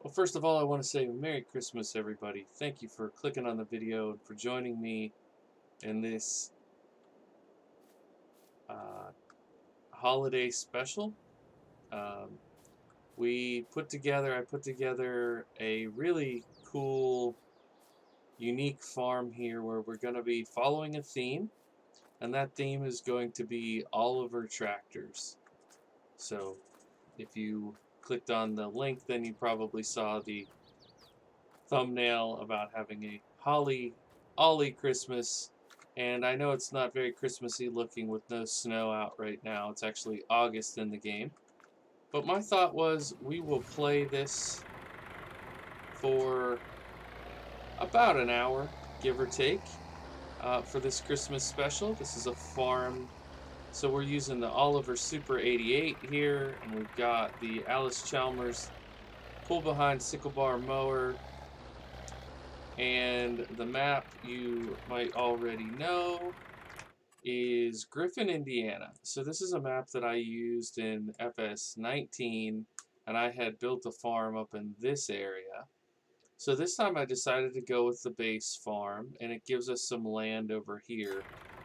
Well, first of all, I want to say Merry Christmas, everybody. Thank you for clicking on the video and for joining me in this uh, holiday special. Um, I put together a really cool, unique farm here where we're going to be following a theme, and that theme is going to be Oliver tractors. So, if you clicked on the link, then you probably saw the thumbnail about having a holly ollie Christmas. And I know it's not very Christmassy looking with no snow out right now. It's actually August in the game. But my thought was we will play this for about an hour, give or take, for this Christmas special. This is a farm. So we're using the Oliver Super 88 here, and we've got the Alice Chalmers pull behind sickle bar mower. And the map you might already know is Griffin, Indiana. So this is a map that I used in FS19, and I had built a farm up in this area. So this time I decided to go with the base farm, and it gives us some land over here.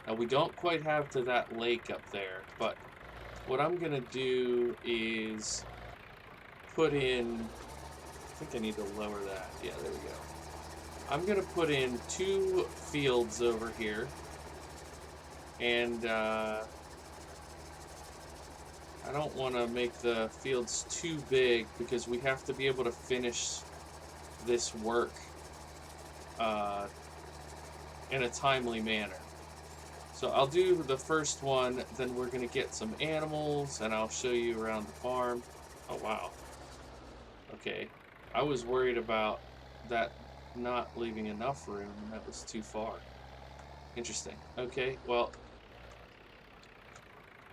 Now we don't quite have to that lake up there, but what I'm gonna do is put in, I think I need to lower that. Yeah, there we go. I'm going to put in 2 fields over here, and I don't want to make the fields too big because we have to be able to finish this work uh, in a timely manner. So I'll do the first one, then we're going to get some animals, and I'll show you around the farm. Oh, wow. Okay. I was worried about that not leaving enough room. That was too far. Interesting. Okay, well,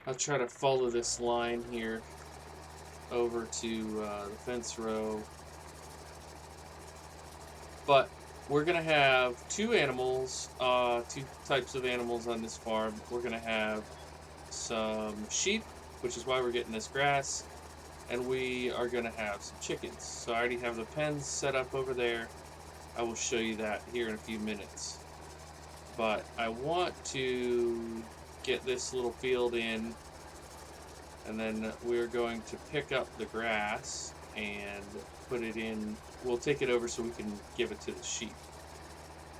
I'll try to follow this line here over to the fence row. But we're going to have 2 animals, 2 types of animals on this farm. We're going to have some sheep, which is why we're getting this grass, and we are going to have some chickens. So I already have the pens set up over there. I will show you that here in a few minutes. But I want to get this little field in, and then we're going to pick up the grass and put it in. We'll take it over so we can give it to the sheep.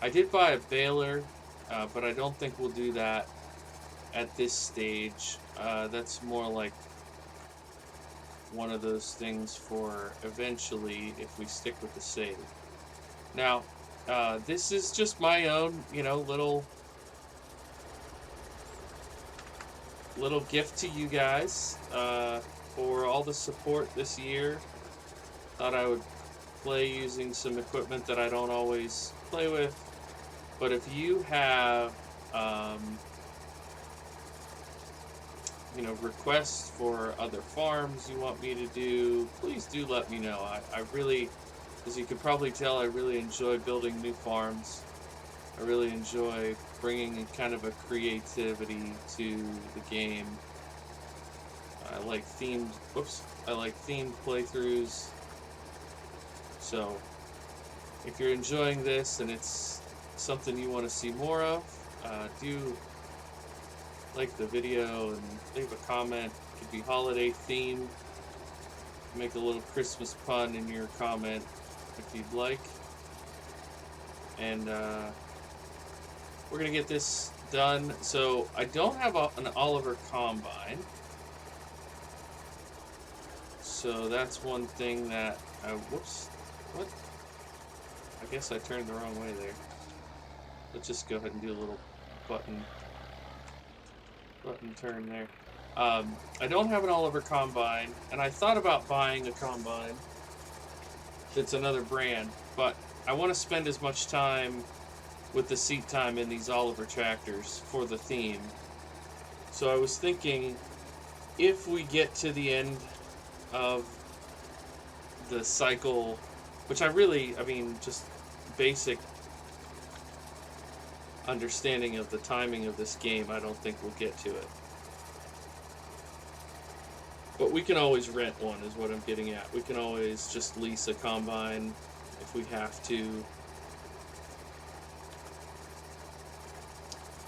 I did buy a baler, but I don't think we'll do that at this stage. That's more like one of those things for eventually if we stick with the save. Now, this is just my own, little gift to you guys for all the support this year. Thought I would play using some equipment that I don't always play with. But if you have, requests for other farms you want me to do, please do let me know. I really, as you can probably tell, I really enjoy building new farms. I really enjoy bringing kind of a creativity to the game. I like themed playthroughs. So if you're enjoying this and it's something you want to see more of, do like the video and leave a comment. It could be holiday themed. Make a little Christmas pun in your comment if you'd like. And we're going to get this done. So I don't have an Oliver combine. So that's one thing that, whoops, what? I guess I turned the wrong way there. Let's just go ahead and do a little button turn there. I don't have an Oliver combine, and I thought about buying a combine. It's another brand, but I want to spend as much time with the seat time in these Oliver tractors for the theme. So I was thinking, if we get to the end of the cycle, which just basic understanding of the timing of this game, I don't think we'll get to it. But we can always rent one, is what I'm getting at. We can always just lease a combine if we have to.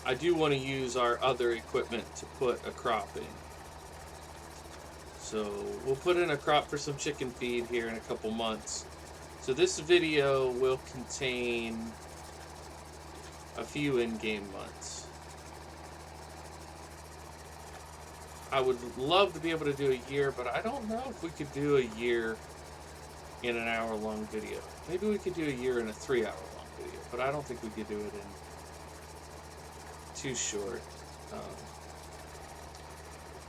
I do want to use our other equipment to put a crop in. So we'll put in a crop for some chicken feed here in a couple months. So this video will contain a few in-game months. I would love to be able to do a year, but I don't know if we could do a year in an hour-long video. Maybe we could do a year in a 3-hour-long video, but I don't think we could do it in too short.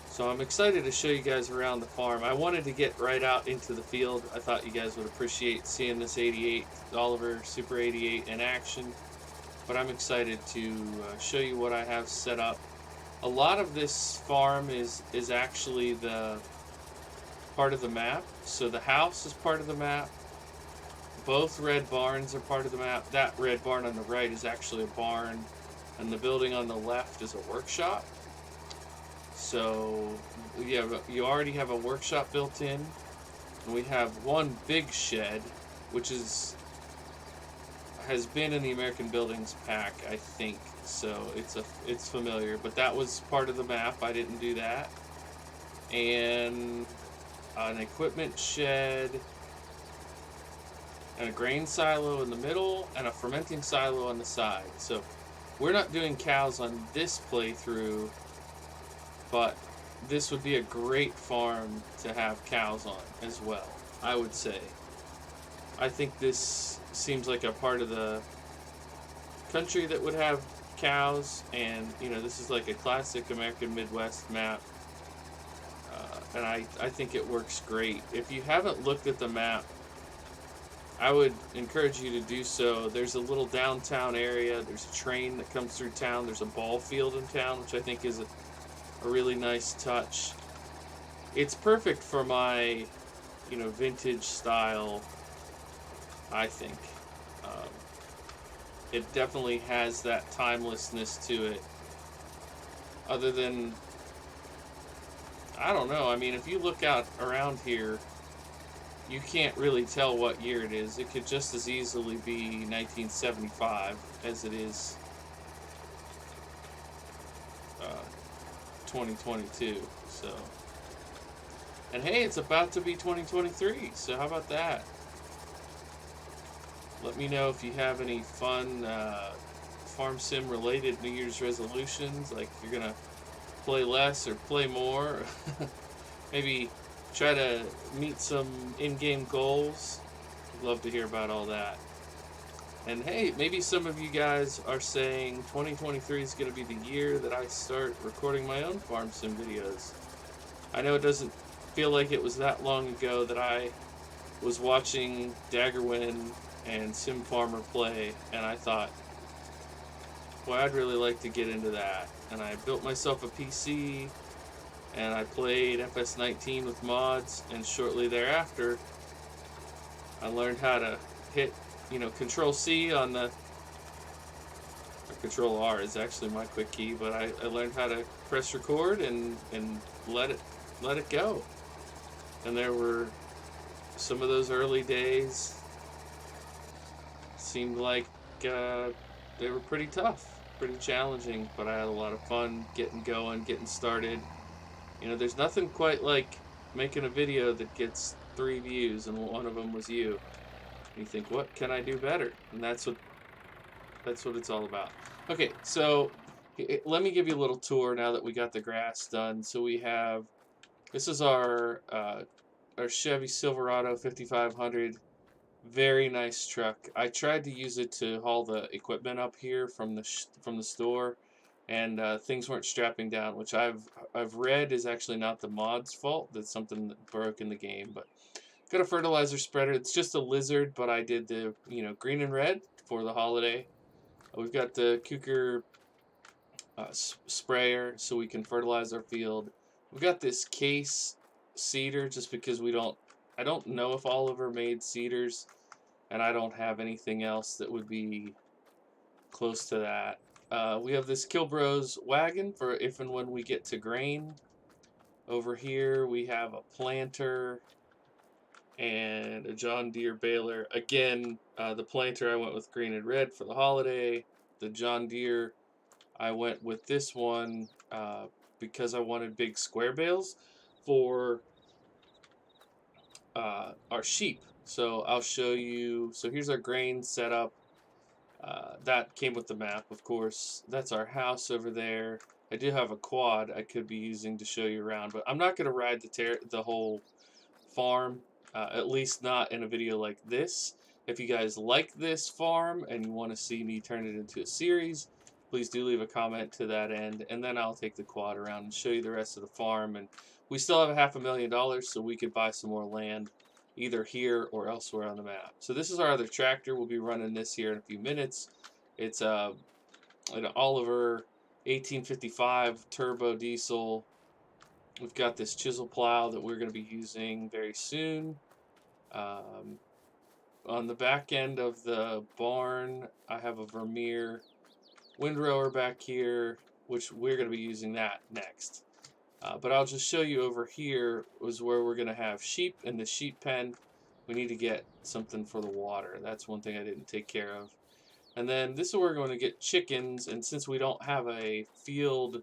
So I'm excited to show you guys around the farm. I wanted to get right out into the field. I thought you guys would appreciate seeing this 88 Oliver Super 88 in action. But I'm excited to show you what I have set up. A lot of this farm is actually the part of the map. So the house is part of the map. Both red barns are part of the map. That red barn on the right is actually a barn, and the building on the left is a workshop. So you already have a workshop built in, and we have one big shed, which has been in the American Buildings pack, I think. So it's familiar, but that was part of the map. I didn't do that. And an equipment shed, and a grain silo in the middle, and a fermenting silo on the side. So we're not doing cows on this playthrough, but this would be a great farm to have cows on as well, I would say. I think this seems like a part of the country that would have cows, and this is like a classic American Midwest map, and I think it works great. If you haven't looked at the map, I would encourage you to do so. There's a little downtown area, there's a train that comes through town, there's a ball field in town, which I think is a really nice touch. It's perfect for my vintage style, I think. It definitely has that timelessness to it. Other than, I don't know, I mean, if you look out around here, you can't really tell what year it is. It could just as easily be 1975 as it is 2022. So, and hey, it's about to be 2023, so how about that? Let me know if you have any fun farm sim related New Year's resolutions, like you're gonna play less or play more. Maybe try to meet some in-game goals. I'd love to hear about all that. And hey, maybe some of you guys are saying 2023 is going to be the year that I start recording my own farm sim videos. I know it doesn't feel like it was that long ago that I was watching Daggerwin and Sim Farmer play, and I thought, well, I'd really like to get into that. And I built myself a PC, and I played FS19 with mods, and shortly thereafter, I learned how to hit, Control C on the, or Control R is actually my quick key, but I learned how to press record and let it go. And there were some of those early days seemed like they were pretty tough, pretty challenging, but I had a lot of fun getting going, getting started. There's nothing quite like making a video that gets 3 views, and one of them was you. And you think, what can I do better? And that's what it's all about. Okay, so let me give you a little tour now that we got the grass done. So this is our Chevy Silverado 5500. Very nice truck. I tried to use it to haul the equipment up here from the store, and things weren't strapping down, which I've read is actually not the mod's fault. That's something that broke in the game. But got a fertilizer spreader. It's just a Lizard, but I did the green and red for the holiday. We've got the Kuker sprayer so we can fertilize our field. We've got this case seeder just because I don't know if Oliver made seeders, and I don't have anything else that would be close to that. We have this Kilbros wagon for if and when we get to grain. Over here we have a planter and a John Deere baler. Again, the planter I went with green and red for the holiday. The John Deere I went with this one because I wanted big square bales for our sheep. So I'll show you. So here's our grain setup. That came with the map, of course. That's our house over there. I do have a quad I could be using to show you around, but I'm not going to ride the whole farm, at least not in a video like this. If you guys like this farm and you want to see me turn it into a series, please do leave a comment to that end, and then I'll take the quad around and show you the rest of the farm. And we still have $500,000, so we could buy some more land either here or elsewhere on the map. So this is our other tractor. We'll be running this here in a few minutes. It's an Oliver 1855 turbo diesel. We've got this chisel plow that we're going to be using very soon. On the back end of the barn, I have a Vermeer windrower back here, which we're going to be using that next. But I'll just show you over here is where we're going to have sheep in the sheep pen. We need to get something for the water. That's one thing I didn't take care of. And then this is where we're going to get chickens. And since we don't have a field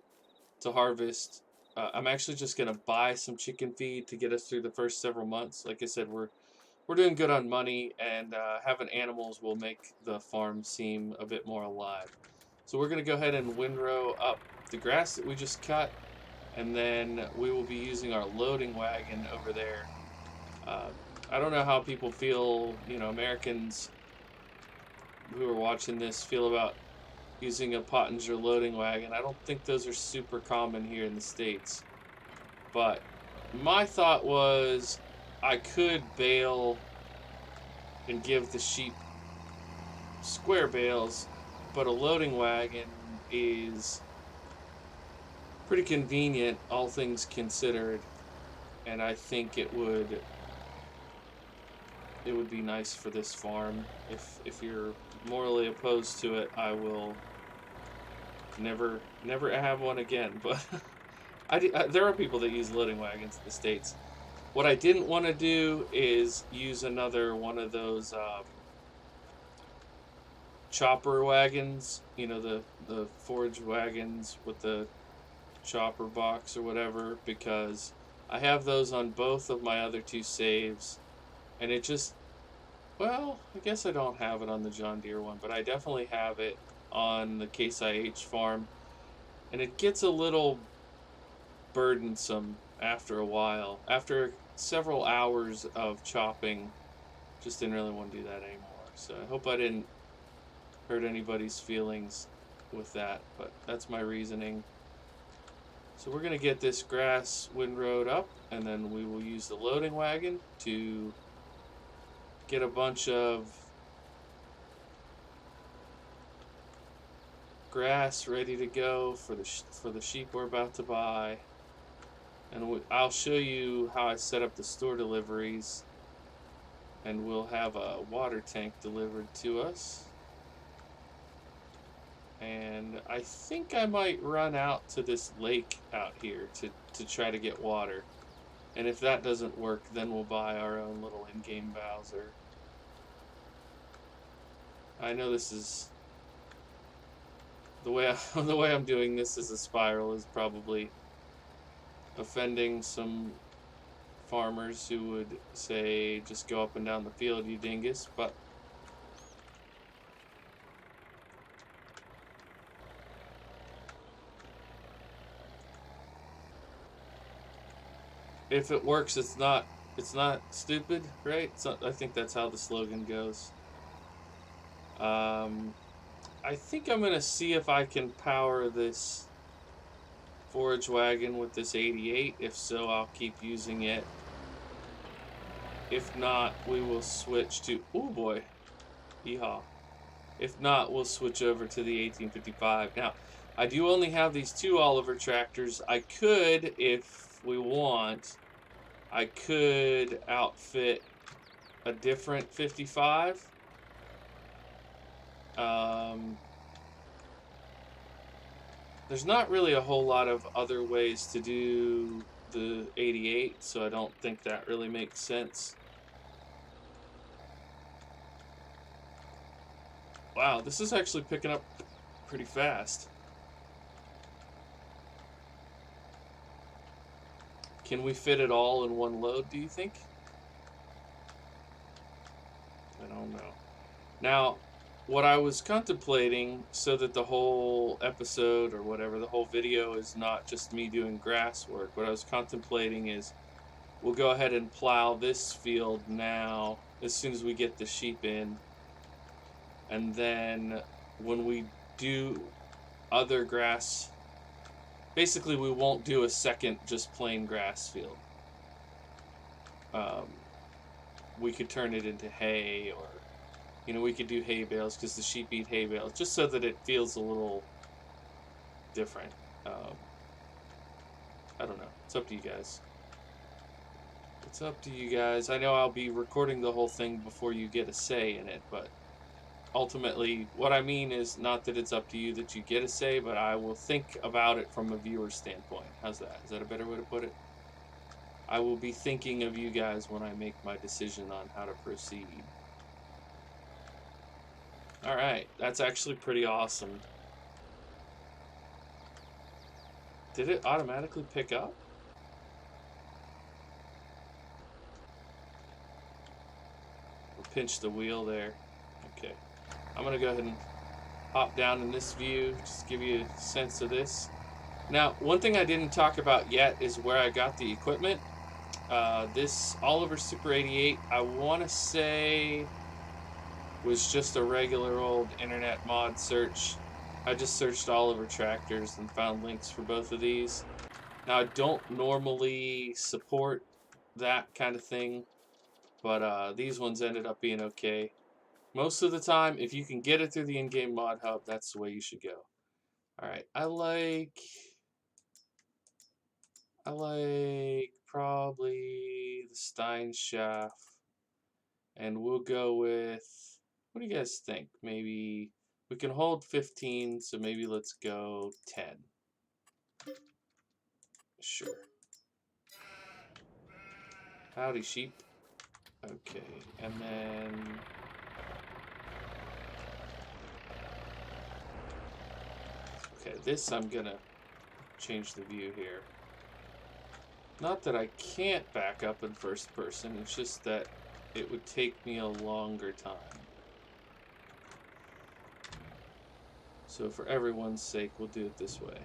to harvest, I'm actually just going to buy some chicken feed to get us through the first several months. Like I said, we're doing good on money, and having animals will make the farm seem a bit more alive. So we're going to go ahead and windrow up the grass that we just cut, and then we will be using our loading wagon over there. I don't know how people feel, Americans who are watching this feel about using a Pottinger loading wagon. I don't think those are super common here in the States. But my thought was I could bale and give the sheep square bales, but a loading wagon is pretty convenient, all things considered, and I think it would be nice for this farm. If you're morally opposed to it, I will never have one again. But there are people that use loading wagons in the States. What I didn't want to do is use another one of those chopper wagons, the forage wagons with the chopper box or whatever, because I have those on both of my other two saves, and it just, well, I guess I don't have it on the John Deere one, but I definitely have it on the Case IH farm, and it gets a little burdensome after a while. After several hours of chopping, just didn't really want to do that anymore. So I hope I didn't hurt anybody's feelings with that, but that's my reasoning. So we're going to get this grass windrowed up, and then we will use the loading wagon to get a bunch of grass ready to go for the sheep we're about to buy. And I'll show you how I set up the store deliveries, and we'll have a water tank delivered to us. And I think I might run out to this lake out here to try to get water. And if that doesn't work, then we'll buy our own little in-game Bowser. I know this is the way I'm doing this as a spiral is probably offending some farmers who would say just go up and down the field, you dingus, but if it works, it's not stupid, right? I think that's how the slogan goes. I think I'm gonna see if I can power this forage wagon with this 88. If so, I'll keep using it. If not, we will switch to, oh boy, yeehaw. If not, we'll switch over to the 1855. Now, I do only have these two Oliver tractors. I could, if we want, I could outfit a different 55. There's not really a whole lot of other ways to do the 88, so I don't think that really makes sense. Wow, this is actually picking up pretty fast. Can we fit it all in one load, do you think? I don't know. Now, what I was contemplating, so that the whole episode or whatever, the whole video is not just me doing grass work, what I was contemplating is we'll go ahead and plow this field now as soon as we get the sheep in. And then when we do other grass, basically we won't do a second just plain grass field. We could turn it into hay, or we could do hay bales because the sheep eat hay bales, just so that it feels a little different. I don't know. It's up to you guys. It's up to you guys. I know I'll be recording the whole thing before you get a say in it, but ultimately, what I mean is not that it's up to you that you get a say, but I will think about it from a viewer standpoint. How's that? Is that a better way to put it? I will be thinking of you guys when I make my decision on how to proceed. Alright, that's actually pretty awesome. Did it automatically pick up? We'll pinch the wheel there. Okay. I'm going to go ahead and hop down in this view, just give you a sense of this. Now, one thing I didn't talk about yet is where I got the equipment. This Oliver Super 88, I want to say, was just a regular old internet mod search. I just searched Oliver tractors and found links for both of these. Now, I don't normally support that kind of thing, but these ones ended up being okay. Most of the time, if you can get it through the in-game mod hub, that's the way you should go. Alright, I like probably the Stein Shaft, and we'll go with, what do you guys think? Maybe we can hold 15, so maybe let's go 10. Sure. Howdy, sheep. Okay, and then okay, this I'm gonna change the view here. Not that I can't back up in first person, it's just that it would take me a longer time. So for everyone's sake, we'll do it this way.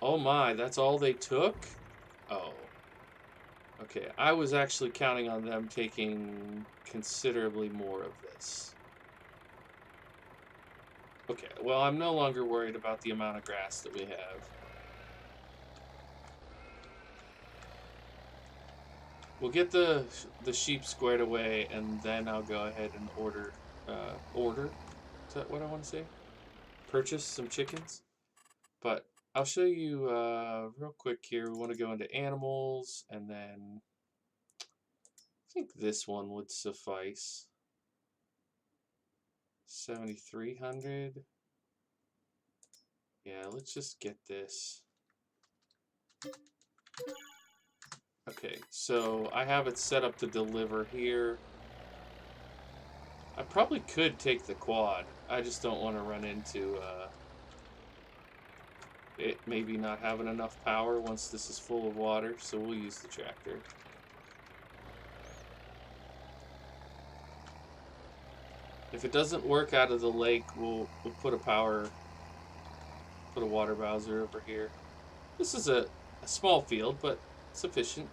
Oh my, that's all they took? Oh. Okay, I was actually counting on them taking considerably more of this. Okay, well, I'm no longer worried about the amount of grass that we have. We'll get the sheep squared away, and then I'll go ahead and order, is that what I want to say? Purchase some chickens. But I'll show you real quick here. We want to go into animals, and then I think this one would suffice. 7,300. Yeah, let's just get this. Okay, so I have it set up to deliver here. I probably could take the quad. I just don't want to run into it maybe not having enough power once this is full of water, so we'll use the tractor. If it doesn't work out of the lake, we'll put a water bowser over here. This is a small field, but sufficient.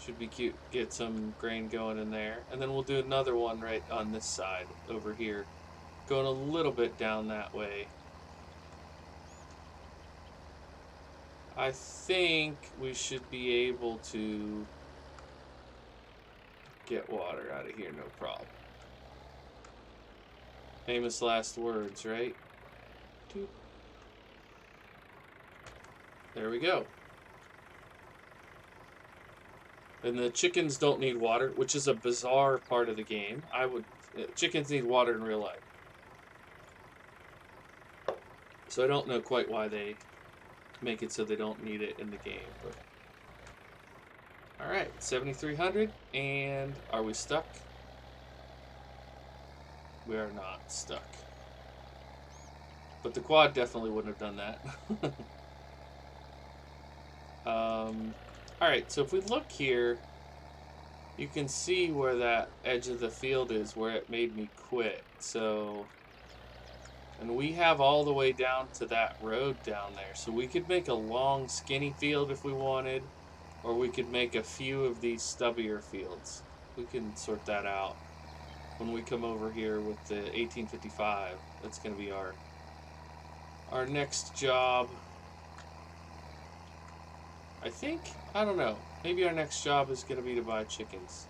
Should be cute. Get some grain going in there. And then we'll do another one right on this side over here. Going a little bit down that way. I think we should be able to get water out of here, no problem. Famous last words, right? There we go. And the chickens don't need water, which is a bizarre part of the game. Chickens need water in real life. So I don't know quite why they make it so they don't need it in the game. But all right, 7,300, and are we stuck? We are not stuck. But the quad definitely wouldn't have done that. Alright, so if we look here, you can see where that edge of the field is, where it made me quit. So, and we have all the way down to that road down there. So we could make a long, skinny field if we wanted, or we could make a few of these stubbier fields. We can sort that out when we come over here with the 1855. That's going to be our next job. I think, I don't know, maybe our next job is going to be to buy chickens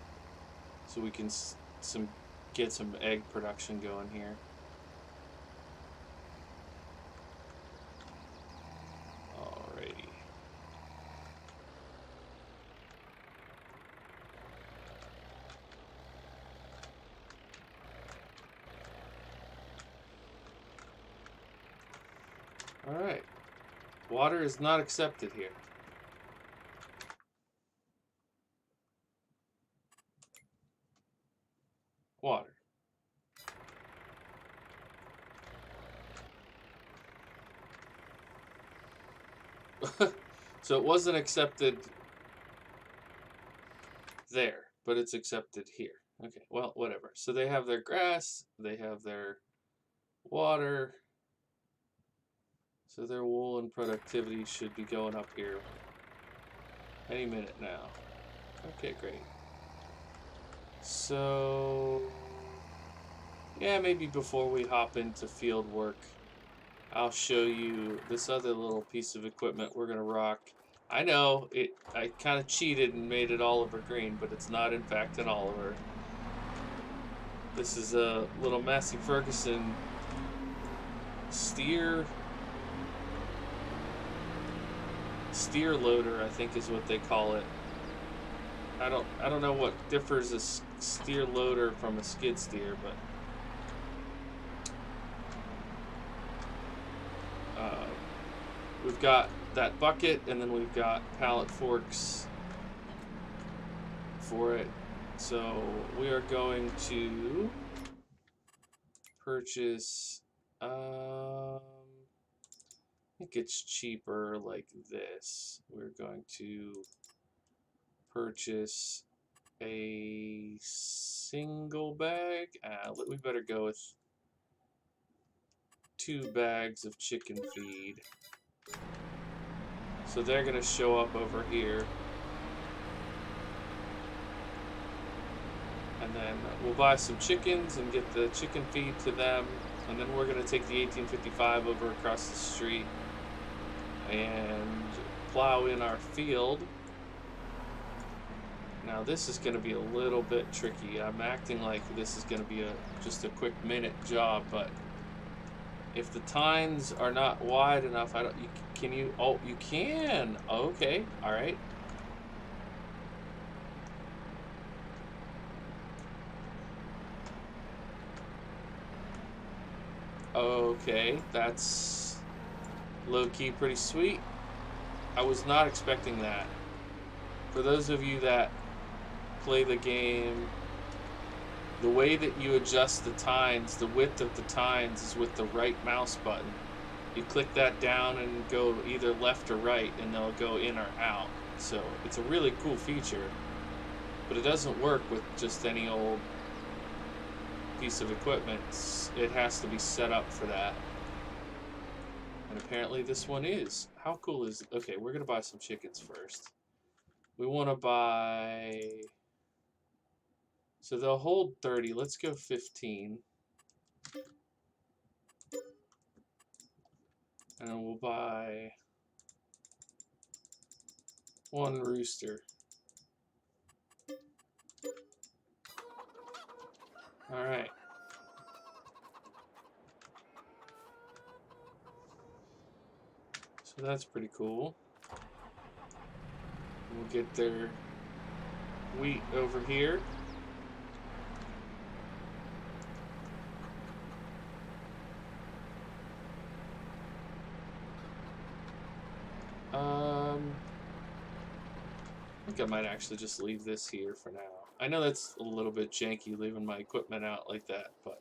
so we can get some egg production going here. Alrighty. Alright. Water is not accepted here. Water. So it wasn't accepted there, but it's accepted here. Okay, well, whatever. So they have their grass, they have their water. So their wool and productivity should be going up here any minute now. Okay, great. So, yeah, maybe before we hop into field work, I'll show you this other little piece of equipment we're going to rock. I know, I kind of cheated and made it Oliver green, but it's not in fact an Oliver. This is a little Massey Ferguson steer loader, I think is what they call it. I don't know what differs a steer loader from a skid steer, but we've got that bucket, and then we've got pallet forks for it. So we are going to purchase, I think it's cheaper like this. We're going to purchase a single bag. We better go with 2 bags of chicken feed. So they're going to show up over here. And then we'll buy some chickens and get the chicken feed to them. And then we're going to take the 1855 over across the street and plow in our field. Now this is going to be a little bit tricky. I'm acting like this is going to be just a quick minute job, but if the tines are not wide enough, can you? Oh, you can. Okay, all right. Okay, that's low-key pretty sweet. I was not expecting that. For those of you that play the game, the way that you adjust the tines, the width of the tines, is with the right mouse button. You click that down and go either left or right, and they'll go in or out. So it's a really cool feature, but it doesn't work with just any old piece of equipment. It has to be set up for that. And apparently this one is. How cool is it? Okay, we're going to buy some chickens first. We want to buy... So they'll hold 30. Let's go 15. And then we'll buy 1 rooster. Alright. So that's pretty cool. We'll get their wheat over here. think I might actually just leave this here for now. I know that's a little bit janky leaving my equipment out like that, but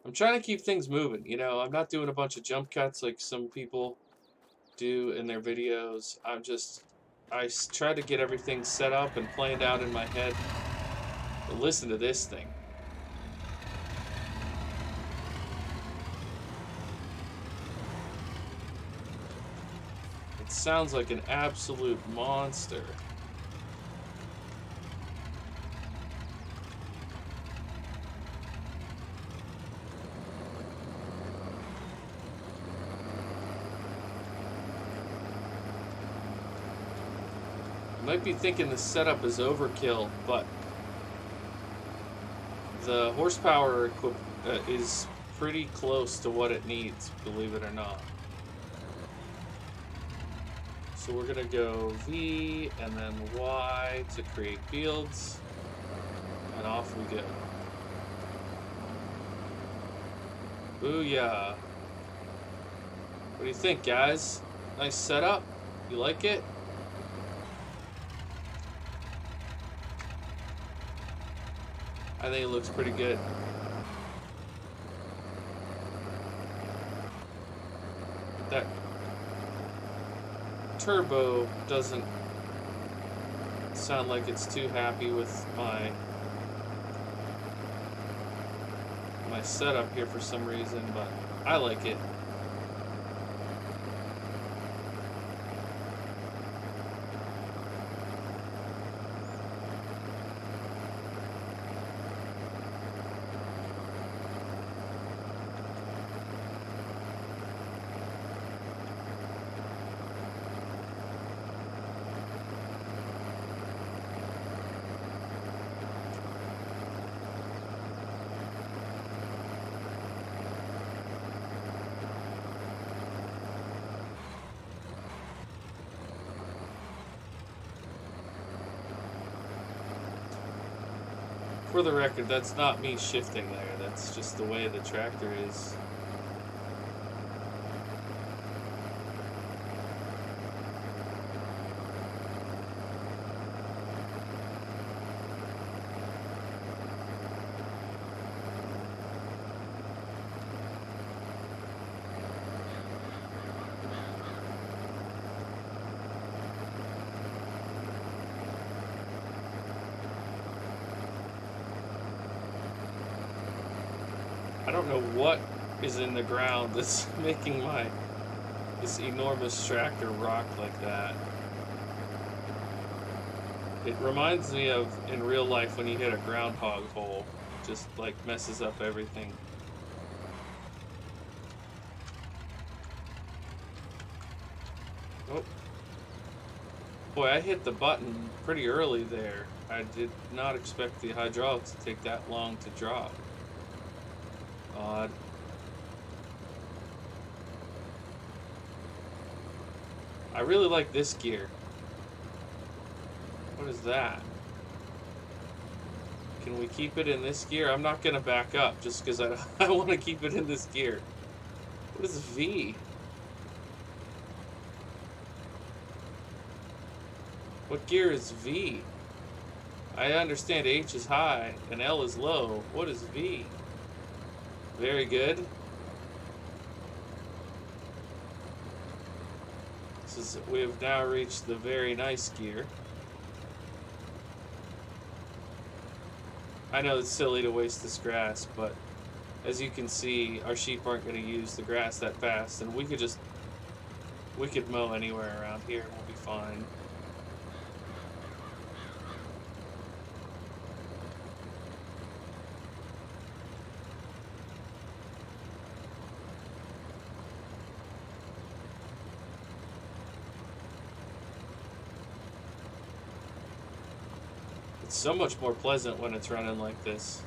I'm trying to keep things moving. You know, I'm not doing a bunch of jump cuts like some people do in their videos. I try to get everything set up and planned out in my head. But listen to this thing. It sounds like an absolute monster. You might be thinking the setup is overkill, but the horsepower is pretty close to what it needs, believe it or not. So we're gonna go V and then Y to create fields, and off we go. Booyah! What do you think, guys? Nice setup? You like it? I think it looks pretty good. That turbo doesn't sound like it's too happy with my setup here for some reason, but I like it. For the record, that's not me shifting there. That's just the way the tractor is. I don't know what is in the ground that's making this enormous tractor rock like that. It reminds me of in real life when you hit a groundhog hole. Just like messes up everything. Oh. Boy, I hit the button pretty early there. I did not expect the hydraulics to take that long to drop. Odd. I really like this gear. What is that? Can we keep it in this gear? I'm not going to back up just because I want to keep it in this gear. What is V? What gear is V? I understand H is high and L is low. What is V? Very good. We have now reached the very nice gear. I know it's silly to waste this grass, but as you can see, our sheep aren't going to use the grass that fast, and we could mow anywhere around here and we'll be fine. It's so much more pleasant when it's running like this.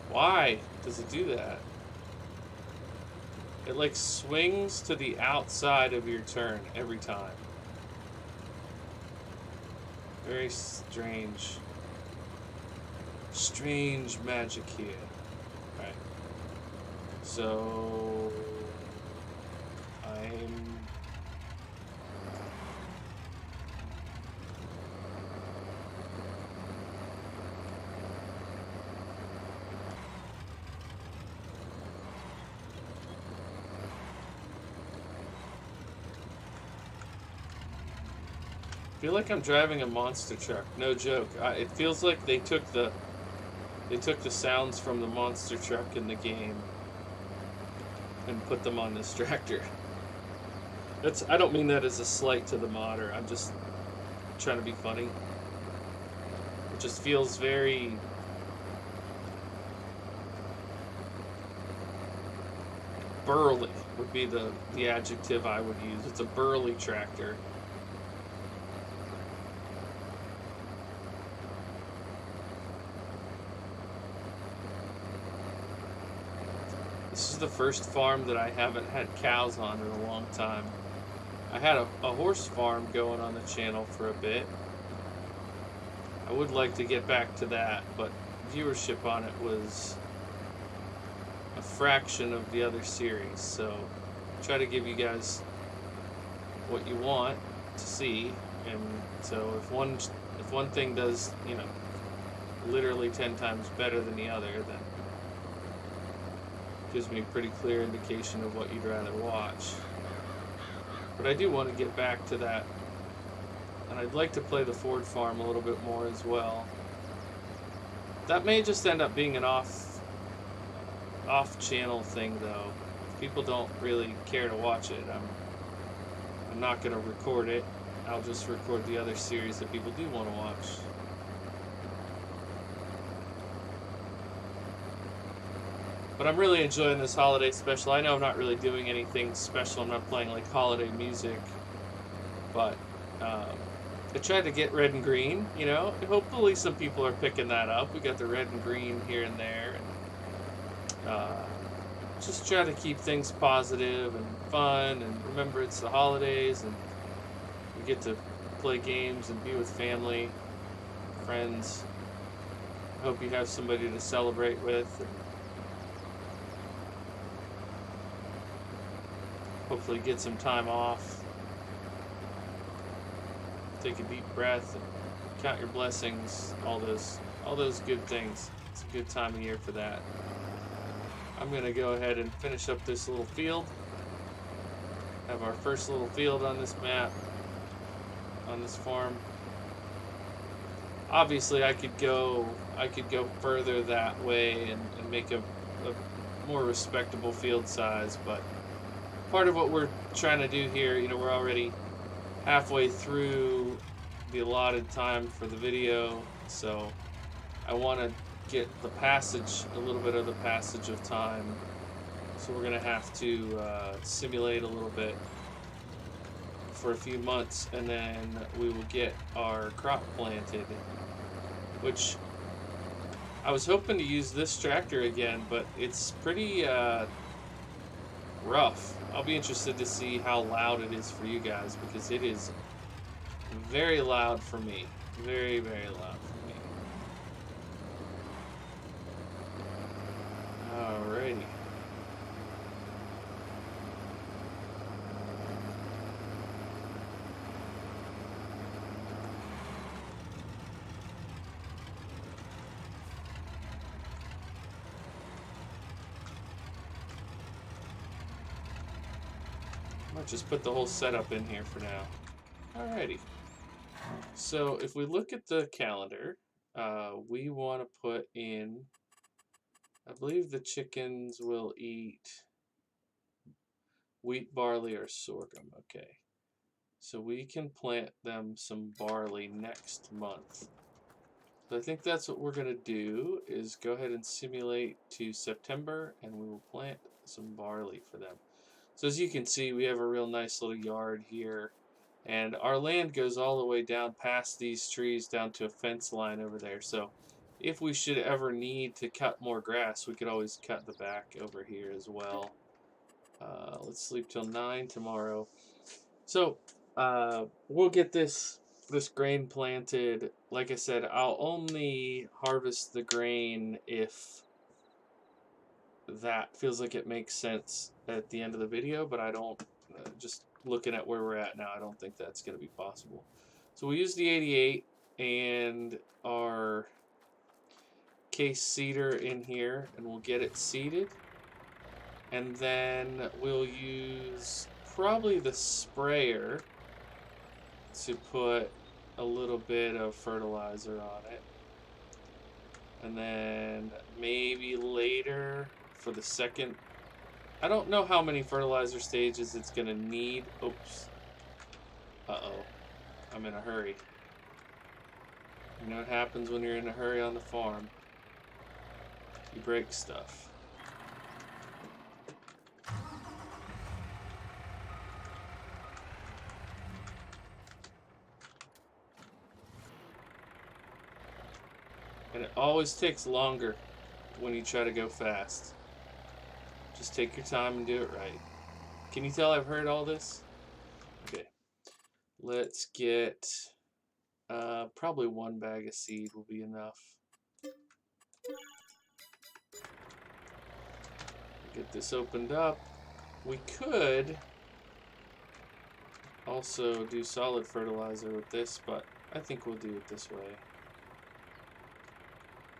Why does it do that? It like swings to the outside of your turn every time. Very strange. Strange magic here. Right. So I'm feel like I'm driving a monster truck. No joke. It feels like they took the sounds from the monster truck in the game and put them on this tractor. I don't mean that as a slight to the modder. I'm just trying to be funny. It just feels very burly would be the adjective I would use. It's a burly tractor. This is the first farm that I haven't had cows on in a long time. I had a horse farm going on the channel for a bit. I would like to get back to that, but viewership on it was a fraction of the other series, so try to give you guys what you want to see. And so if one thing does, literally 10 times better than the other, then it gives me a pretty clear indication of what you'd rather watch. But I do want to get back to that, and I'd like to play the Ford farm a little bit more as well. That may just end up being an off-channel thing, though. If people don't really care to watch it, I'm not going to record it. I'll just record the other series that people do want to watch. But I'm really enjoying this holiday special. I know I'm not really doing anything special. I'm not playing like holiday music, but I tried to get red and green. Hopefully some people are picking that up. We got the red and green here and there, and just try to keep things positive and fun. And remember, it's the holidays, and we get to play games and be with family, friends. I hope you have somebody to celebrate with. And hopefully get some time off. Take a deep breath and count your blessings. All those good things. It's a good time of year for that. I'm gonna go ahead and finish up this little field. Have our first little field on this map, on this farm. Obviously, I could go further that way and make a more respectable field size, but part of what we're trying to do here, we're already halfway through the allotted time for the video, so I want to get a little bit of the passage of time. So we're gonna have to simulate a little bit for a few months, and then we will get our crop planted, which I was hoping to use this tractor again, but it's pretty rough. I'll be interested to see how loud it is for you guys, because it is very loud for me. Very, very loud for me. Alrighty. I'll just put the whole setup in here for now. Alrighty. So if we look at the calendar, we want to put in, I believe the chickens will eat wheat, barley, or sorghum. Okay. So we can plant them some barley next month. So I think that's what we're going to do, is go ahead and simulate to September, and we will plant some barley for them. So as you can see, we have a real nice little yard here, and our land goes all the way down past these trees down to a fence line over there. So if we should ever need to cut more grass, we could always cut the back over here as well. Let's sleep till 9 tomorrow. So we'll get this this grain planted. Like I said, I'll only harvest the grain if that feels like it makes sense at the end of the video, but I don't, just looking at where we're at now, I don't think that's going to be possible. So we use the 88 and our case seeder in here, and we'll get it seeded. And then we'll use probably the sprayer to put a little bit of fertilizer on it. And then maybe later for the second, I don't know how many fertilizer stages it's gonna need. Oops. Uh-oh. I'm in a hurry. You know what happens when you're in a hurry on the farm? You break stuff. And it always takes longer when you try to go fast. Just take your time and do it right. Can you tell I've heard all this? Okay. Let's get probably one bag of seed will be enough. Get this opened up. We could also do solid fertilizer with this, but I think we'll do it this way.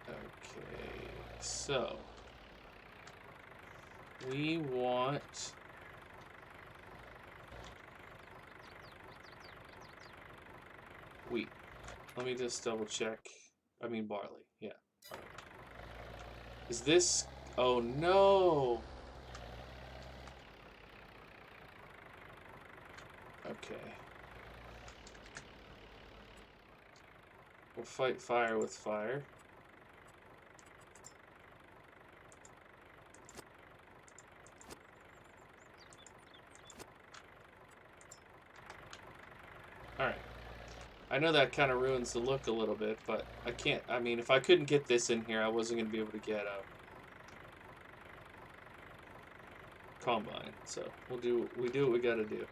Okay, so we want wheat. Let me just double check. I mean barley, yeah. Right. Is this, oh no! Okay. We'll fight fire with fire. Alright. I know that kind of ruins the look a little bit, but I can't, I mean, if I couldn't get this in here, I wasn't going to be able to get a combine. So we do what we got to do.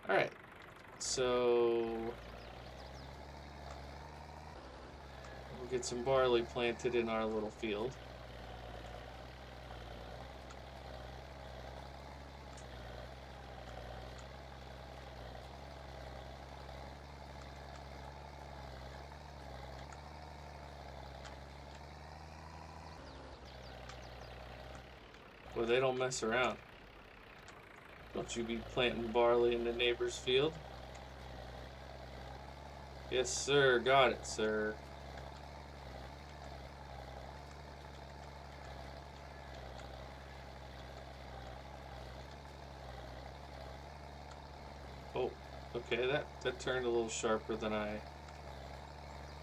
Alright. So we'll get some barley planted in our little field. Well, they don't mess around. Don't you be planting barley in the neighbor's field. Yes, sir. Got it, sir. Oh, okay. That turned a little sharper than I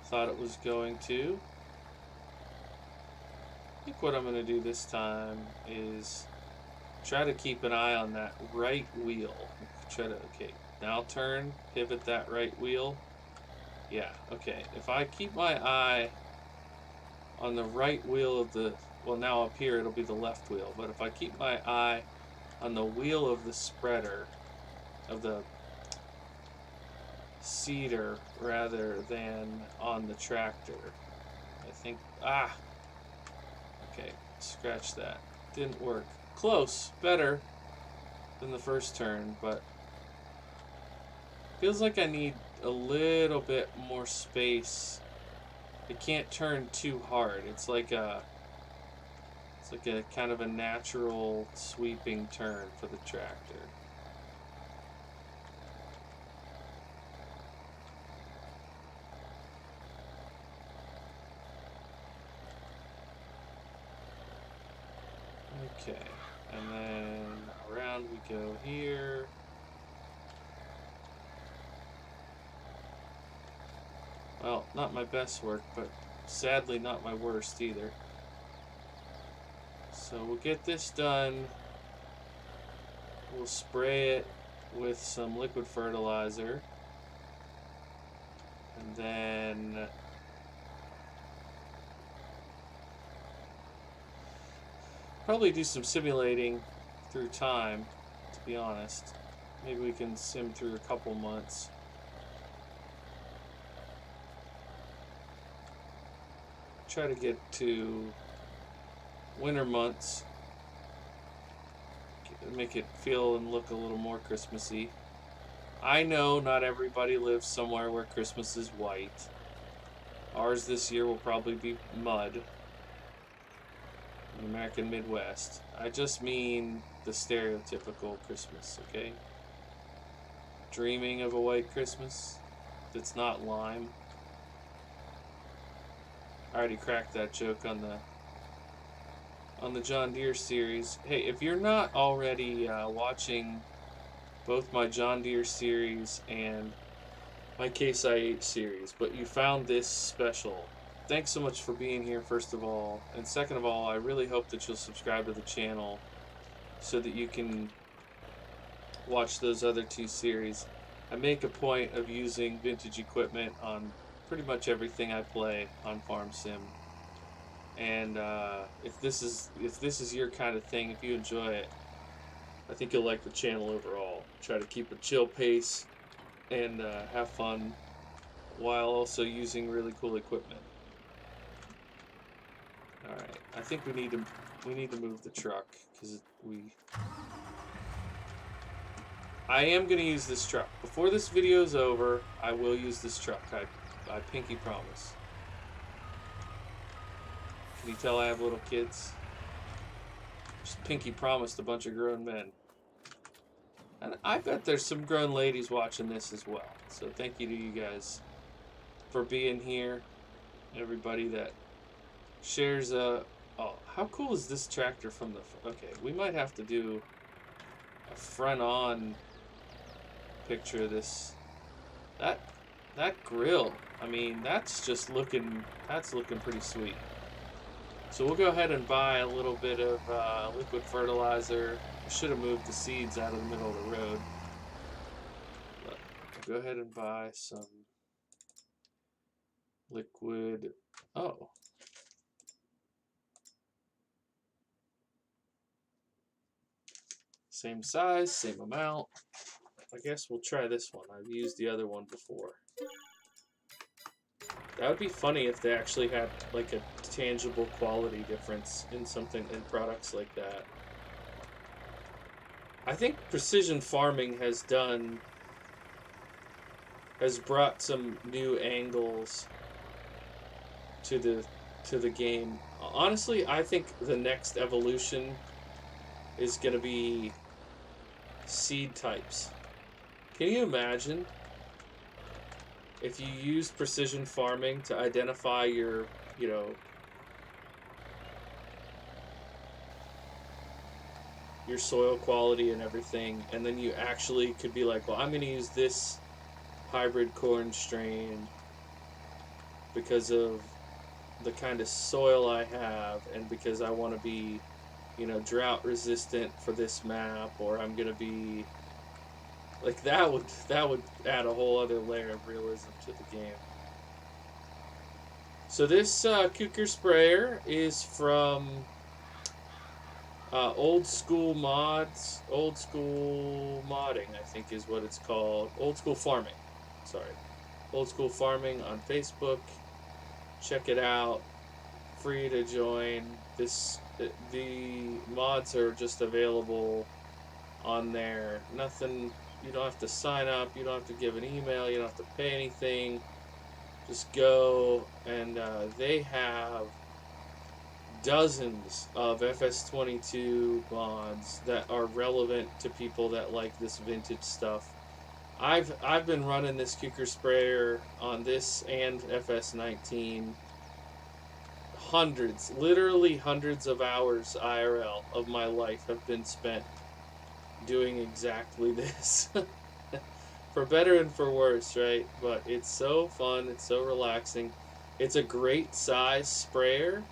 thought it was going to. I think what I'm going to do this time is try to keep an eye on that right wheel. Okay, now turn, pivot that right wheel. Yeah, okay. If I keep my eye on the right wheel of the, well, now up here it'll be the left wheel, but if I keep my eye on the wheel of the spreader, of the seeder rather than on the tractor, I think, okay, scratch that. Didn't work. Close, better than the first turn, but feels like I need a little bit more space. It can't turn too hard. It's like a kind of a natural sweeping turn for the tractor. Okay, and then around we go here. Well, not my best work, but sadly not my worst either. So we'll get this done. We'll spray it with some liquid fertilizer. And then probably do some simulating through time, to be honest. Maybe we can sim through a couple months. try to get to winter months, make it feel and look a little more Christmassy. I know not everybody lives somewhere where Christmas is white. Ours this year will probably be mud in the American Midwest. I just mean the stereotypical Christmas, okay? Dreaming of a white Christmas that's not lime. I already cracked that joke on the John Deere series. Hey, if you're not already watching both my John Deere series and my Case IH series, but you found this special, thanks so much for being here, first of all. And second of all, I really hope that you'll subscribe to the channel so that you can watch those other two series. I make a point of using vintage equipment on pretty much everything I play on Farm Sim. And if this is your kind of thing, if you enjoy it, I think you'll like the channel overall. Try to keep a chill pace and have fun while also using really cool equipment. All right, I think we need to move the truck because I am gonna use this truck before this video is over. I will use this truck. I pinky promise. Can you tell I have little kids? Just pinky promised a bunch of grown men. And I bet there's some grown ladies watching this as well. So thank you to you guys for being here. Everybody that shares oh, how cool is this tractor from the... Okay, we might have to do a front-on picture of this. That grill, I mean, that's looking pretty sweet. So we'll go ahead and buy a little bit of liquid fertilizer. I should have moved the seeds out of the middle of the road. But we'll go ahead and buy some liquid. Oh. Same size, same amount. I guess we'll try this one. I've used the other one before. That would be funny if they actually had like a tangible quality difference in products like that. I think precision farming has brought some new angles to the game. Honestly, I think the next evolution is going to be seed types. Can you imagine if you used precision farming to identify your, your soil quality and everything, and then you actually could be like, well, I'm going to use this hybrid corn strain because of the kind of soil I have and because I want to be, drought resistant for this map, or I'm going to be like, that would add a whole other layer of realism to the game. So this Kuker sprayer is from Old School Mods. Old School Modding, I think is what it's called. Old School Farming. Sorry. Old School Farming on Facebook. Check it out. Free to join. The mods are just available on there. Nothing... You don't have to sign up, you don't have to give an email, you don't have to pay anything. Just go, and they have dozens of FS22 mods that are relevant to people that like this vintage stuff. I've been running this Kuker sprayer on this and FS19 literally hundreds of hours IRL of my life have been spent doing exactly this. For better and for worse, right? But it's so fun, it's so relaxing. It's a great size sprayer.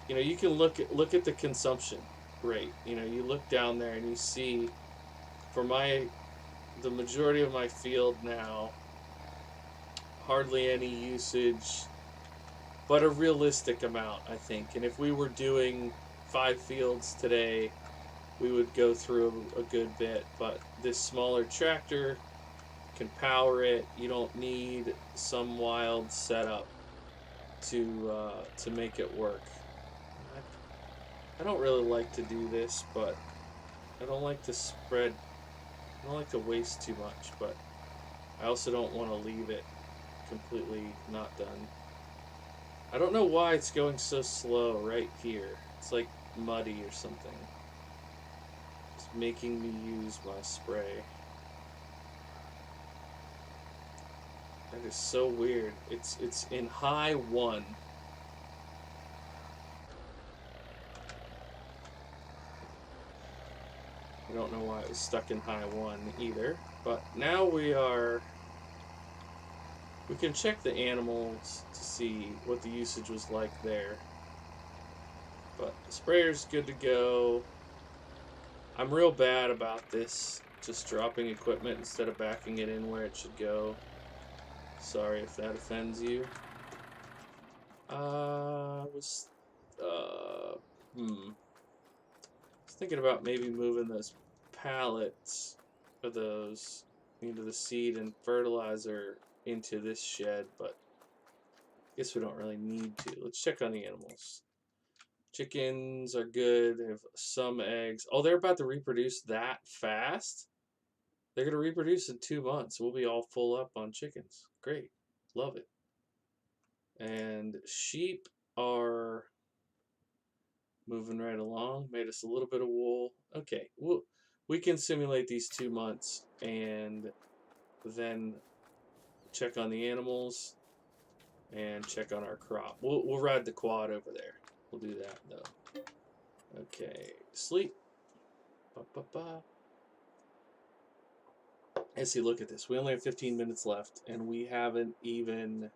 You can look at the consumption rate. You look down there and you see, for the majority of my field now, hardly any usage, but a realistic amount, I think. And if we were doing 5 fields today, we would go through a good bit. But this smaller tractor can power it. You don't need some wild setup to make it work. I don't really like to do this, but I don't like to spread. I don't like to waste too much, but I also don't want to leave it completely not done. I don't know why it's going so slow right here. It's like muddy or something. It's making me use my spray. That is so weird. It's in high 1. I don't know why it was stuck in high 1 either. But now we can check the animals to see what the usage was like there. But the sprayer's good to go. I'm real bad about this, just dropping equipment instead of backing it in where it should go. Sorry if that offends you. Was thinking about maybe moving those pallets of those into the seed and fertilizer into this shed, but I guess we don't really need to. Let's check on the animals. Chickens are good. They have some eggs. Oh, they're about to reproduce that fast? They're going to reproduce in 2 months. We'll be all full up on chickens. Great. Love it. And sheep are moving right along. Made us a little bit of wool. Okay. We can simulate these 2 months and then check on the animals and check on our crop. We'll ride the quad over there. We'll do that though. Okay. Sleep. Ba, ba, ba. And see, look at this. We only have 15 minutes left, and we haven't even.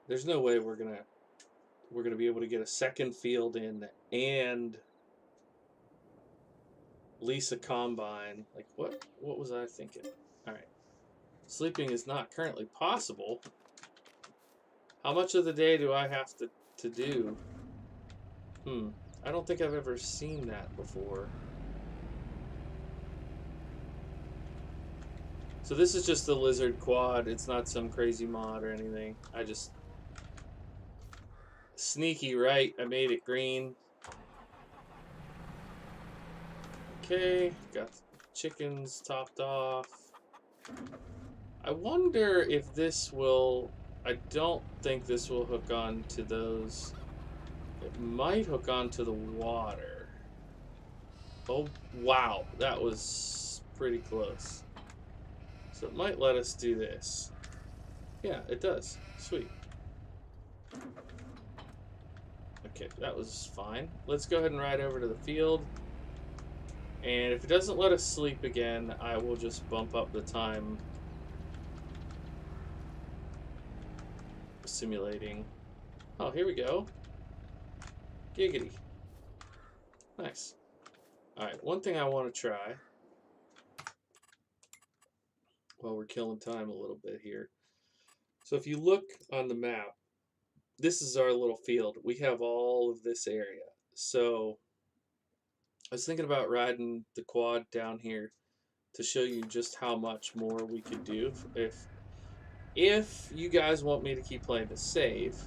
There's no way we're gonna be able to get a second field in and lease a combine. Like what was I thinking? All right, sleeping is not currently possible. How much of the day do I have to do? I don't think I've ever seen that before. So this is just the lizard quad. It's not some crazy mod or anything. I just sneaky, right? I made it green. Okay, got chickens topped off. I wonder if this will. I don't think this will hook on to those. It might hook on to the water. Oh, wow. That was pretty close. So it might let us do this. Yeah, it does. Sweet. Okay, that was fine. Let's go ahead and ride over to the field. And if it doesn't let us sleep again, I will just bump up the time simulating. Oh, here we go. Giggity. Nice. Alright, one thing I want to try while we're killing time a little bit here. So if you look on the map, this is our little field. We have all of this area. So I was thinking about riding the quad down here to show you just how much more we could do. If you guys want me to keep playing this safe,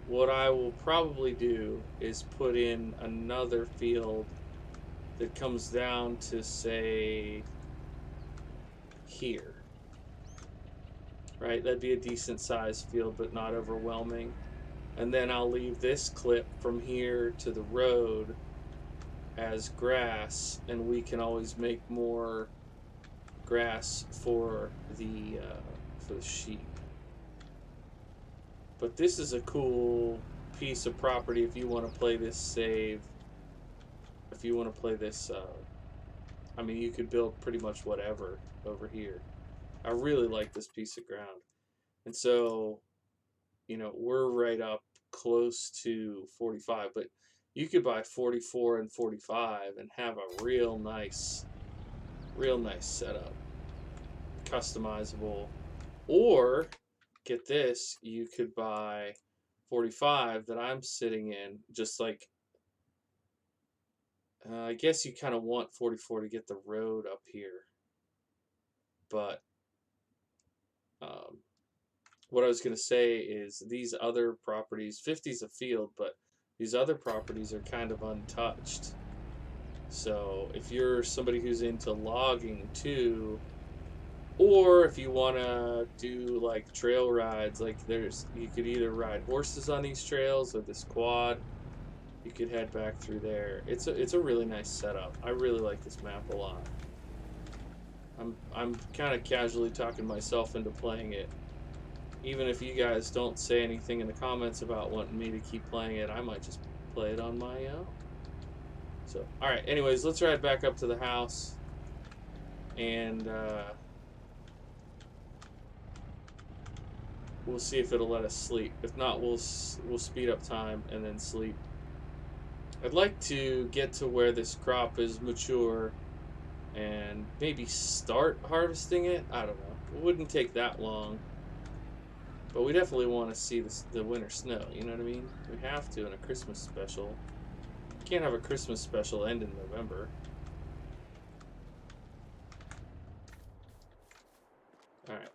what I will probably do is put in another field that comes down to, say, here. Right? That'd be a decent sized field, but not overwhelming. And then I'll leave this clip from here to the road as grass, and we can always make more grass for the sheep. But this is a cool piece of property if you want to play this save. If you want to play this, I mean, you could build pretty much whatever over here. I really like this piece of ground. And so, we're right up close to 45, but you could buy 44 and 45 and have a real nice setup. Customizable. Or, get this, you could buy 45 that I'm sitting in, just like, I guess you kind of want 44 to get the road up here. But, what I was going to say is these other properties, 50's a field, but these other properties are kind of untouched. So if you're somebody who's into logging too, or if you want to do like trail rides, like you could either ride horses on these trails or this quad. You could head back through there. It's a really nice setup. I really like this map a lot. I'm kind of casually talking myself into playing it. Even if you guys don't say anything in the comments about wanting me to keep playing it, I might just play it on my own. So, alright, anyways, let's ride back up to the house. And, we'll see if it'll let us sleep. If not, we'll speed up time and then sleep. I'd like to get to where this crop is mature and maybe start harvesting it. I don't know. It wouldn't take that long. But we definitely want to see the winter snow, you know what I mean? We have to in a Christmas special. You can't have a Christmas special end in November. Alright.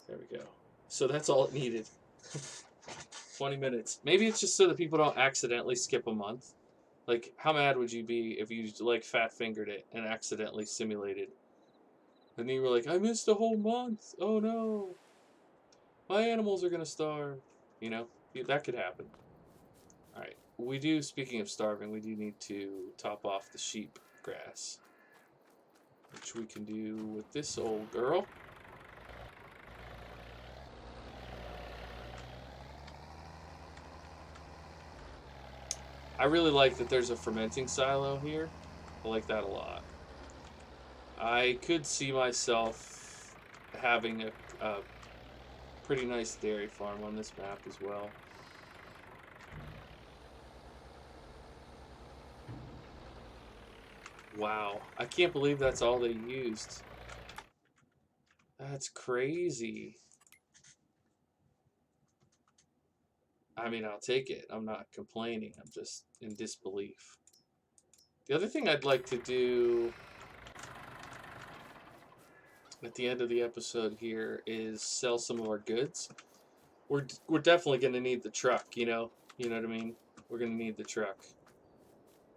There we go. So that's all it needed. 20 minutes. Maybe it's just so that people don't accidentally skip a month. Like, how mad would you be if you, like, fat-fingered it and accidentally simulated? And then you were like, I missed a whole month. Oh, no. My animals are going to starve. You know, that could happen. Alright, speaking of starving, we do need to top off the sheep grass. Which we can do with this old girl. I really like that there's a fermenting silo here. I like that a lot. I could see myself having a pretty nice dairy farm on this map as well. Wow, I can't believe that's all they used. That's crazy. I mean, I'll take it. I'm not complaining. I'm just in disbelief. The other thing I'd like to do at the end of the episode here is sell some of our goods. We're definitely going to need the truck, you know? You know what I mean? We're going to need the truck.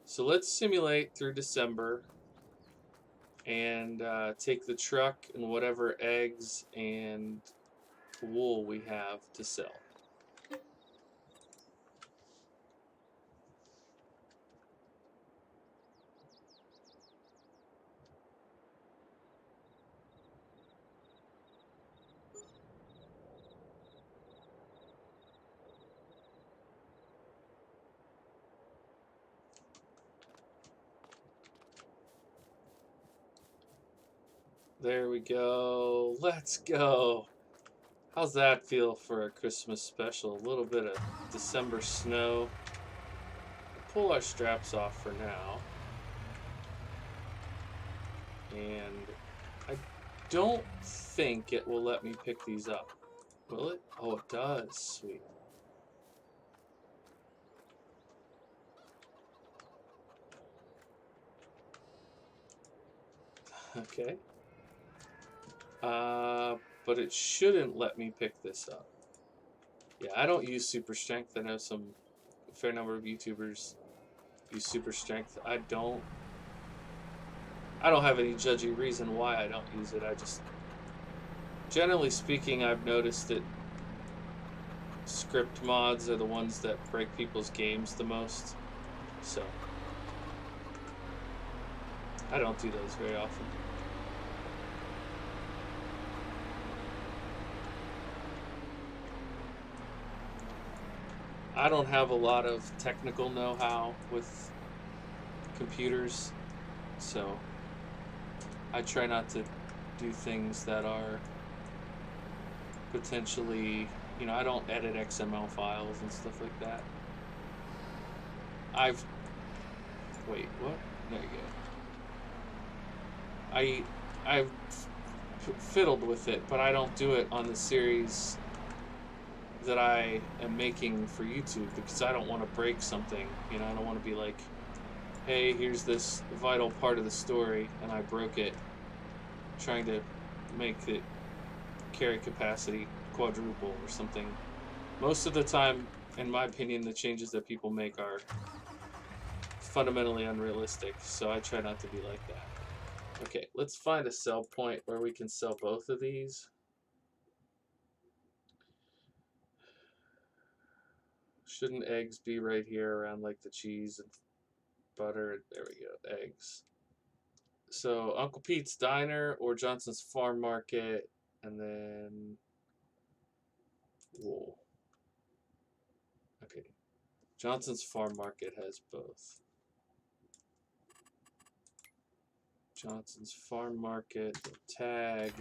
So let's simulate through December and take the truck and whatever eggs and wool we have to sell. There we go. Let's go. How's that feel for a Christmas special? A little bit of December snow. We'll pull our straps off for now. And I don't think it will let me pick these up. Will it? Oh, it does. Sweet. Okay. But it shouldn't let me pick this up. Yeah, I don't use super strength. I know a fair number of YouTubers use super strength. I don't have any judgy reason why I don't use it. I just, generally speaking, I've noticed that script mods are the ones that break people's games the most. So I don't do those very often. I don't have a lot of technical know-how with computers, so I try not to do things that are potentially, you know, I don't edit XML files and stuff like that. Wait, what? There you go. I've fiddled with it, but I don't do it on the series that I am making for YouTube because I don't want to break something. You know, I don't want to be like, hey, here's this vital part of the story and I broke it trying to make it carry capacity quadruple or something. Most of the time, in my opinion, the changes that people make are fundamentally unrealistic, so I try not to be like that. Okay, let's find a sell point where we can sell both of these. Shouldn't eggs be right here around like the cheese and butter? There we go, eggs. So Uncle Pete's Diner or Johnson's Farm Market, and then whoa. Okay, Johnson's Farm Market has both. Johnson's Farm Market, tag.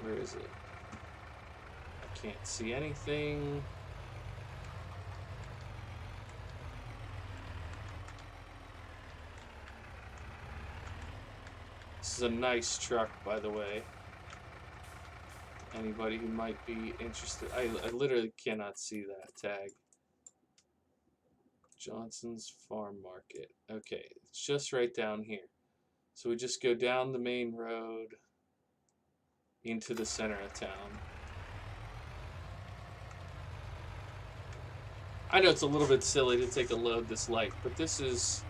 Where is it? I can't see anything. This is a nice truck, by the way. Anybody who might be interested. I literally cannot see that tag. Johnson's Farm Market. Okay, it's just right down here. So we just go down the main road into the center of town. I know it's a little bit silly to take a load this light, but this is,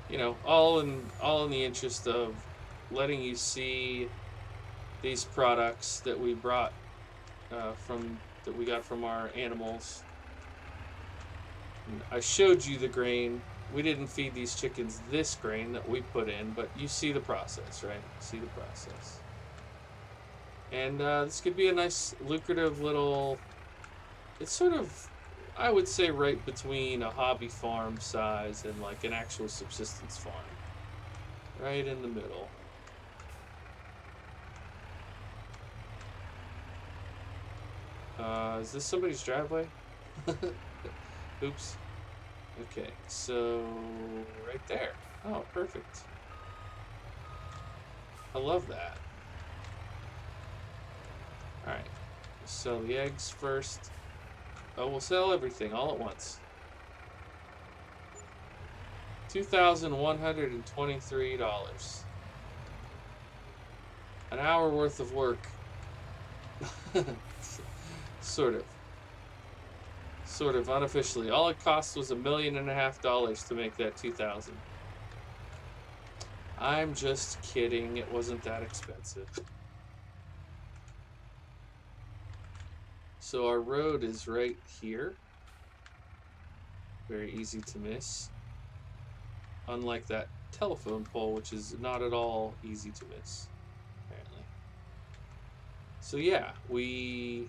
you know, all in the interest of letting you see these products that we brought that we got from our animals. And I showed you the grain. We didn't feed these chickens this grain that we put in, but you see the process, right? See the process. And this could be a nice, lucrative little. It's sort of, I would say, right between a hobby farm size and like an actual subsistence farm. Right in the middle. Is this somebody's driveway? Oops. Okay, so right there. Oh, perfect. I love that. Alright, sell the eggs first. Oh, we'll sell everything all at once. $2,123. An hour worth of work. Sort of unofficially. All it cost was $1.5 million to make that 2,000. I'm just kidding. It wasn't that expensive. So our road is right here. Very easy to miss. Unlike that telephone pole, which is not at all easy to miss, apparently. So yeah, we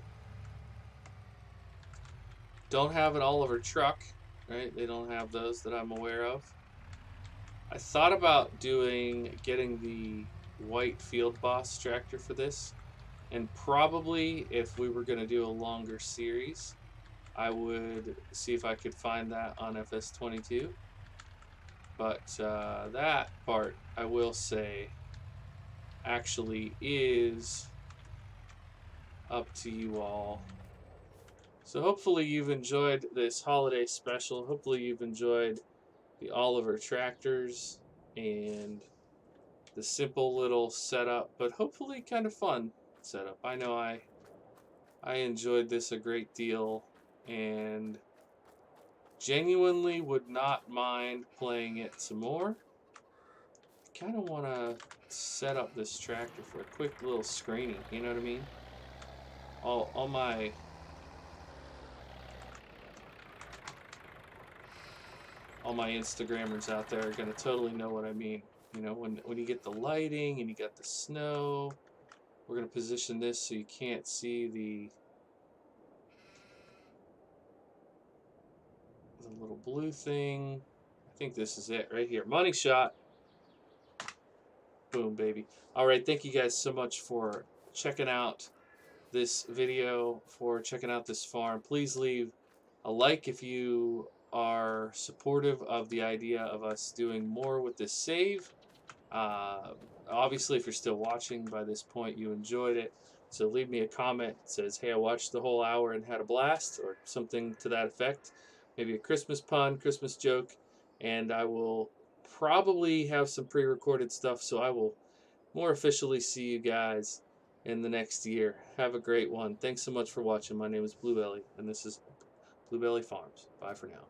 don't have an Oliver truck, right? They don't have those that I'm aware of. I thought about getting the white Field Boss tractor for this, and probably if we were going to do a longer series, I would see if I could find that on FS22. But that part, I will say, actually is up to you all. So hopefully you've enjoyed this holiday special. Hopefully you've enjoyed the Oliver tractors and the simple little setup, but hopefully kind of fun setup. I know I enjoyed this a great deal and genuinely would not mind playing it some more. Kind of want to set up this tractor for a quick little screening, you know what I mean? All my Instagrammers out there are going to totally know what I mean. You know, when you get the lighting and you got the snow, we're going to position this so you can't see the little blue thing. I think this is it right here. Money shot. Boom, baby. All right, thank you guys so much for checking out this video, for checking out this farm. Please leave a like if you are supportive of the idea of us doing more with this save. Obviously, if you're still watching by this point, you enjoyed it. So leave me a comment that says, hey, I watched the whole hour and had a blast, or something to that effect. Maybe a Christmas pun, Christmas joke. And I will probably have some pre-recorded stuff, so I will more officially see you guys in the next year. Have a great one. Thanks so much for watching. My name is Bluebelly, and this is Bluebelly Farms. Bye for now.